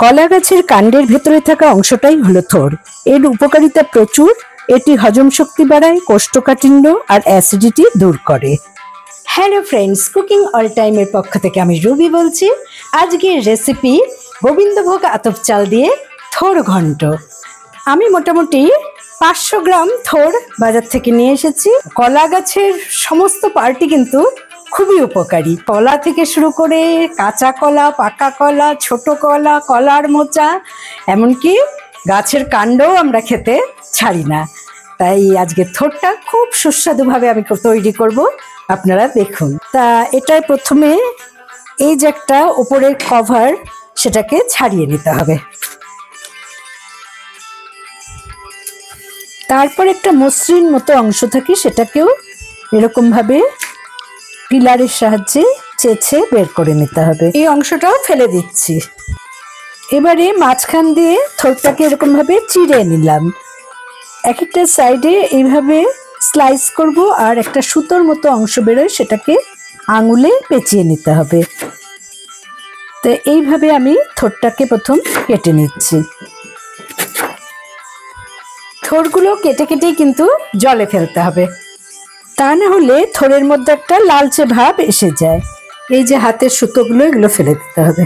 কলা গাছের কাণ্ডের ভেতরে থাকা অংশটাই হলো থোড়। এর উপকারিতা প্রচুর। এটি হজম শক্তি বাড়ায়, কোষ্ঠকাঠিন্য আর অ্যাসিডিটি দূর করে। হ্যালো ফ্রেন্ডস, কুকিং অল টাইমের পক্ষ থেকে আমি রুবি বলছি। আজকের রেসিপি গোবিন্দভোগ আতপ চাল দিয়ে থোড় ঘন্ট। আমি মোটামুটি 500 গ্রাম থোড় বাজার থেকে নিয়ে এসেছি। কলা গাছের সমস্ত পার্টি কিন্তু খুবই উপকারী। কলা থেকে শুরু করে কাঁচা কলা, পাকা কলা, ছোট কলা, কলার মোচা, এমনকি গাছের কাণ্ডও আমরা খেতে ছাড়ি না। তাই আজকে থোড়টা খুব সুস্বাদুভাবে আমি তৈরি করব, আপনারা দেখুন। তা এটাই প্রথমে এই যে একটা উপরের কভার, সেটাকে ছাড়িয়ে নিতে হবে। তারপর একটা মসৃণ মতো অংশ থাকে, সেটাকেও এরকম ভাবে পিলারের সাহায্যে চেঁচে বের করে নিতে হবে। এই অংশটাও ফেলে দিচ্ছি। এবারে মাঝখান দিয়ে থোড়টাকে এরকম ভাবে চিড়ে নিলাম। এক একটা সাইডে এইভাবে স্লাইস করব, আর একটা সুতোর মতো অংশ বেরোয়, সেটাকে আঙুলে পেঁচিয়ে নিতে হবে। তো এইভাবে আমি থোড়টাকে প্রথম কেটে নিচ্ছি। থোড়গুলো কেটে কেটেই কিন্তু জলে ফেলতে হবে, তা না হলে থোড়ের মধ্যে একটা লালচে ভাব এসে যায়। এই যে হাতের সুতোগুলো, এগুলো ফেলে দিতে হবে।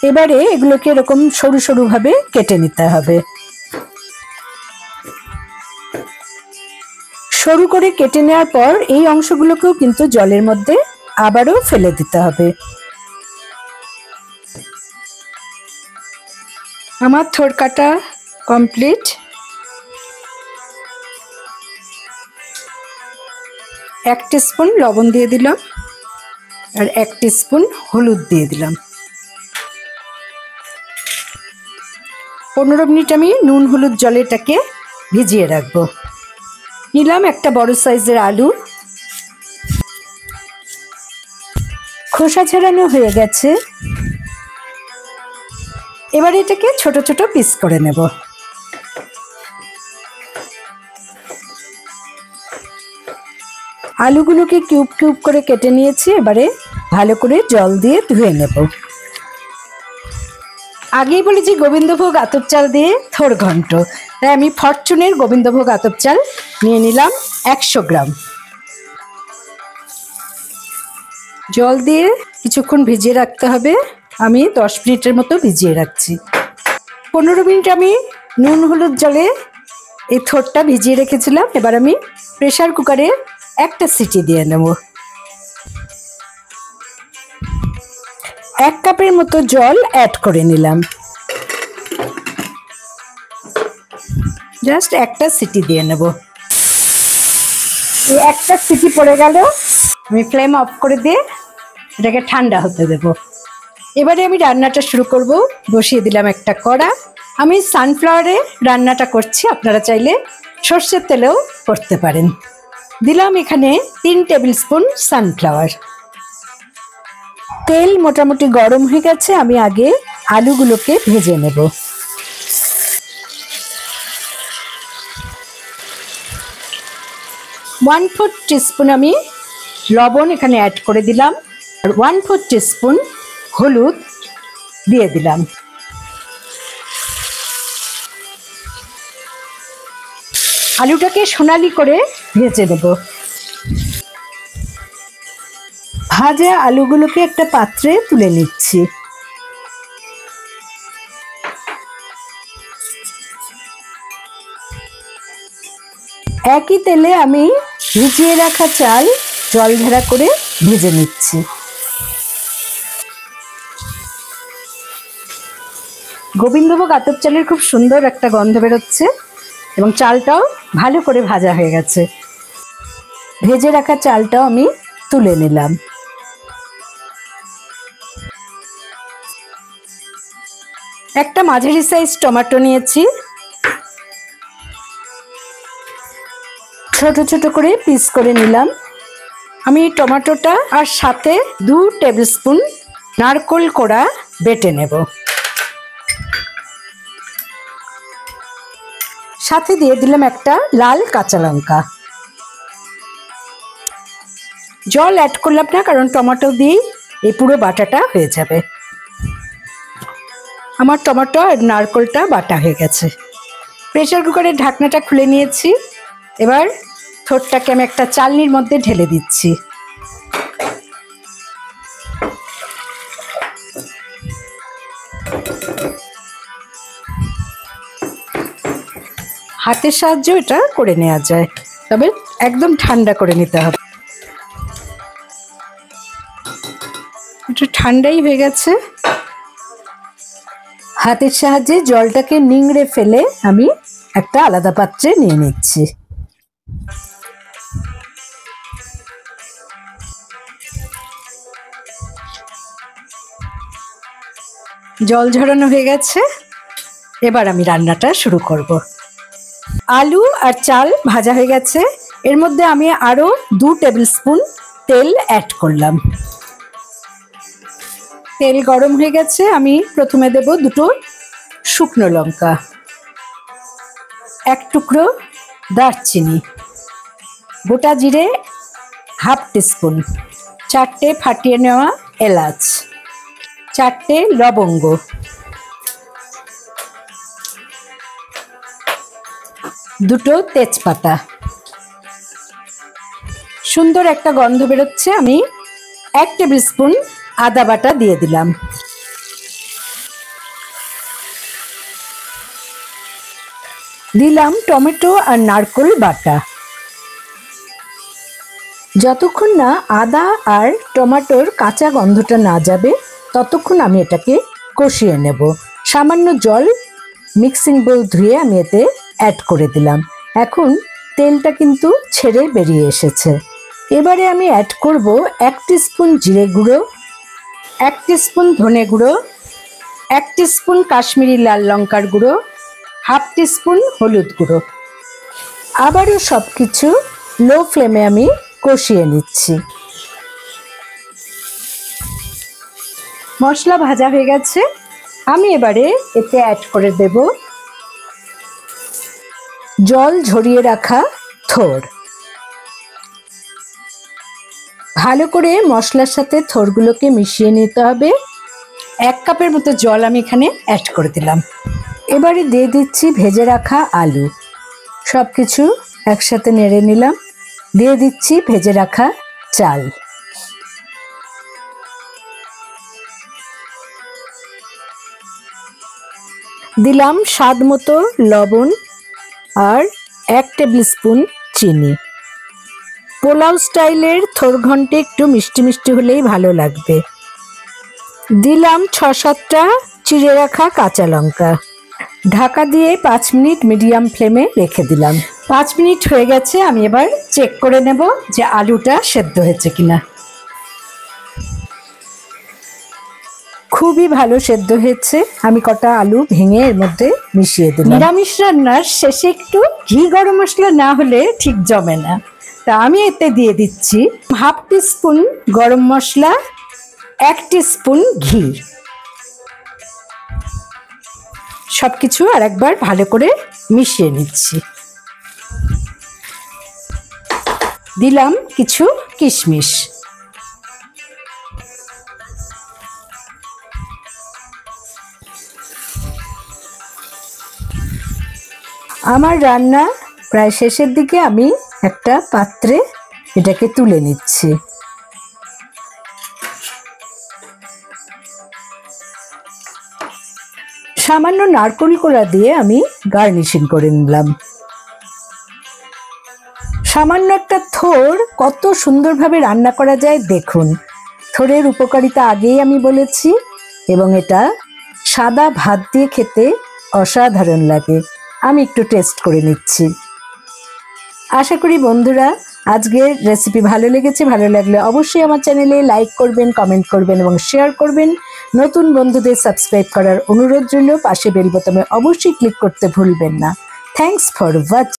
এবারে এগুলোকে এরকম সরু সরু ভাবে কেটে নিতে হবে। সরু করে কেটে নেওয়ার পর এই অংশগুলোকেও কিন্তু জলের মধ্যে আবারও ফেলে দিতে হবে। আমার থোড় কাটা কমপ্লিট। এক টিস্পুন লবণ দিয়ে দিলাম, আর 1 টিস্পুন হলুদ দিয়ে দিলাম। 15 মিনিট আমি নুন হলুদ জলে এটাকে ভিজিয়ে রাখবো। নিলাম একটা বড় সাইজের আলু, খোসা ছাড়ানো হয়ে গেছে। এবার এটাকে ছোট ছোট পিস করে নেব। আলুগুলোকে কিউব কিউব করে কেটে নিয়েছি। এবারে ভালো করে জল দিয়ে ধুয়ে নেব। আগেই বলেছি গোবিন্দভোগ আতপ চাল দিয়ে থোড় ঘন্ট, তাই আমি ফরচুনের গোবিন্দভোগ আতপ চাল নিয়ে নিলাম 100 গ্রাম। জল দিয়ে কিছুক্ষণ ভিজিয়ে রাখতে হবে। আমি 10 মিনিটের মতো ভিজিয়ে রাখছি। 15 মিনিট আমি নুন হলুদ জলে এই থোড়টা ভিজিয়ে রেখেছিলাম। এবার আমি প্রেসার কুকারে একটা সিটি দিয়ে নেব। 1 কাপের মতো জল অ্যাড করে নিলাম। জাস্ট একটা সিটি দিয়ে নেব। এই একটা সিটি পড়ে গেল, আমি ফ্লেম অফ করে দিয়ে এটাকে ঠান্ডা হতে দেব। এবারে আমি রান্নাটা শুরু করব। বসিয়ে দিলাম একটা কড়া। আমি সানফ্লাওয়ারে রান্নাটা করছি, আপনারা চাইলে সর্ষের তেলেও করতে পারেন। দিলাম এখানে 3 টেবিল স্পুন সানফ্লাওয়ার। তেল মোটামুটি গরম হয়ে গেছে। আমি আগে আলুগুলোকে ভেজে নেব। ওয়ান 4 টিস্পুন আমি লবণ এখানে অ্যাড করে দিলাম, আর 1/4 টিস্পুন হলুদ দিয়ে দিলাম। আলুটাকে সোনালি করে ভেজে নেব। ভাজা আলুগুলোকে একটা পাত্রে তুলে নিচ্ছি। একই তেলে আমি ভিজিয়ে রাখা চাল জল ঝাড়া করে ভেজে নিচ্ছি। গোবিন্দভোগ আতপ চালের খুব সুন্দর একটা গন্ধ বেরোচ্ছে, এবং চালটাও ভালো করে ভাজা হয়ে গেছে। ভেজে রাখা চালটাও আমি তুলে নিলাম। একটা মাঝারি সাইজ টমেটো নিয়েছি, ছোট ছোট করে পিস করে নিলাম। আমি টমেটোটা আর সাথে 2 টেবিল স্পুন নারকেল কোড়া বেটে নেব। সাথে দিয়ে দিলাম একটা লাল কাঁচা লঙ্কা। জল অ্যাড করলাম না, কারণ টমেটো দিয়েই এই পুরো বাটাটা হয়ে যাবে। আমার টমেটো আর নারকেলটা বাটা হয়ে গেছে। প্রেসার কুকারের ঢাকনাটা খুলে নিয়েছি। এবার থোড়টাকে আমি একটা চালনির মধ্যে ঢেলে দিচ্ছি। হাতের সাহায্যে এটা করে নেওয়া যায়, তবে একদম ঠান্ডা করে নিতে হবে। এটা ঠান্ডাই হয়ে গেছে। হাতের সাহায্যে জলটাকে নিংড়ে ফেলে আমি একটা আলাদা পাত্রে নিয়ে নিচ্ছি। জল ঝরানো হয়ে গেছে। এবার আমি রান্নাটা শুরু করব। আলু আর চাল ভাজা হয়ে গেছে। এর মধ্যে আমি আরো 2 টেবিল স্পুন তেল অ্যাড করলাম। তেল গরম হয়ে গেছে। আমি প্রথমে দেব 2 শুকনো লঙ্কা, 1 টুকরো দারচিনি, গোটা জিরে 1/2 টিস্পুন, 4টে ফাটিয়ে নেওয়া এলাচ, 4টে লবঙ্গ, 2টো তেজপাতা। সুন্দর একটা গন্ধ বেরোচ্ছে। আমি 1 টেবিল স্পুন আদা বাটা দিয়ে দিলাম। দিলাম টমেটো আর নারকেল বাটা। যতক্ষণ না আদা আর টমেটোর কাঁচা গন্ধটা না যাবে ততক্ষণ আমি এটাকে কষিয়ে নেব। সামান্য জল মিক্সিং বোল ধুয়ে আমি এতে অ্যাড করে দিলাম। এখন তেলটা কিন্তু ছেড়ে বেরিয়ে এসেছে। এবারে আমি অ্যাড করব 1 টিস্পুন জিরে গুঁড়ো, 1 টিস্পুন ধনে গুঁড়ো, 1 টিস্পুন কাশ্মীরি লাল লঙ্কার গুঁড়ো, 1/2 টিস্পুন হলুদ গুঁড়ো। আবারও সব কিছু লো ফ্লেমে আমি কষিয়ে নিচ্ছি। মশলা ভাজা হয়ে গেছে। আমি এবারে এতে অ্যাড করে দেব জল ঝরিয়ে রাখা থোড়। ভালো করে মশলার সাথে থোড়গুলোকে মিশিয়ে নিতে হবে। 1 কাপের মতো জল আমি এখানে অ্যাড করে দিলাম। এবারে দিয়ে দিচ্ছি ভেজে রাখা আলু। সব কিছু একসাথে নেড়ে নিলাম। দিয়ে দিচ্ছি ভেজে রাখা চাল। দিলাম স্বাদ মতো লবণ আর 1 টেবিল স্পুন চিনি। পোলাও স্টাইলের থোড় ঘন্টে একটু মিষ্টি মিষ্টি হলেই ভালো লাগবে। দিলাম 6-7টা চিড়ে রাখা কাঁচা লঙ্কা। ঢাকা দিয়ে 5 মিনিট মিডিয়াম ফ্লেমে রেখে দিলাম। 5 মিনিট হয়ে গেছে। আমি এবার চেক করে নেব যে আলুটা সেদ্ধ হয়েছে কিনা। খুবই ভালো সেদ্ধ হয়েছে। আমি কটা আলু ভেঙে এর মধ্যে মিশিয়ে দিলাম। নিরামিষ রান্নার শেষে একটু ঘি গরম মশলা না হলে ঠিক জমে না, তা আমি এতে দিয়ে দিচ্ছি 1/2 টিস্পুন গরম মশলা, 1 টিস্পুন ঘি। সবকিছু আর একবার ভালো করে মিশিয়ে নিচ্ছি। দিলাম কিছু কিশমিশ। আমার রান্না প্রায় শেষের দিকে। আমি একটা পাত্রে এটাকে তুলে নিচ্ছি। সামান্য নারকেল কোড়া দিয়ে আমি গার্নিশিং করে নিলাম। সামান্য একটা থোড় কত সুন্দরভাবে রান্না করা যায় দেখুন। থোড়ের উপকারিতা আগেই আমি বলেছি, এবং এটা সাদা ভাত দিয়ে খেতে অসাধারণ লাগে। আমি একটু টেস্ট করে নিচ্ছি। আশা করি বন্ধুরা আজকের রেসিপি ভালো লেগেছে। ভালো লাগলে অবশ্যই আমার চ্যানেলে লাইক করবেন, কমেন্ট করবেন এবং শেয়ার করবেন। নতুন বন্ধুদের সাবস্ক্রাইব করার অনুরোধ রইল। পাশে বেল বোতামে অবশ্যই ক্লিক করতে ভুলবেন না। Thanks for watching.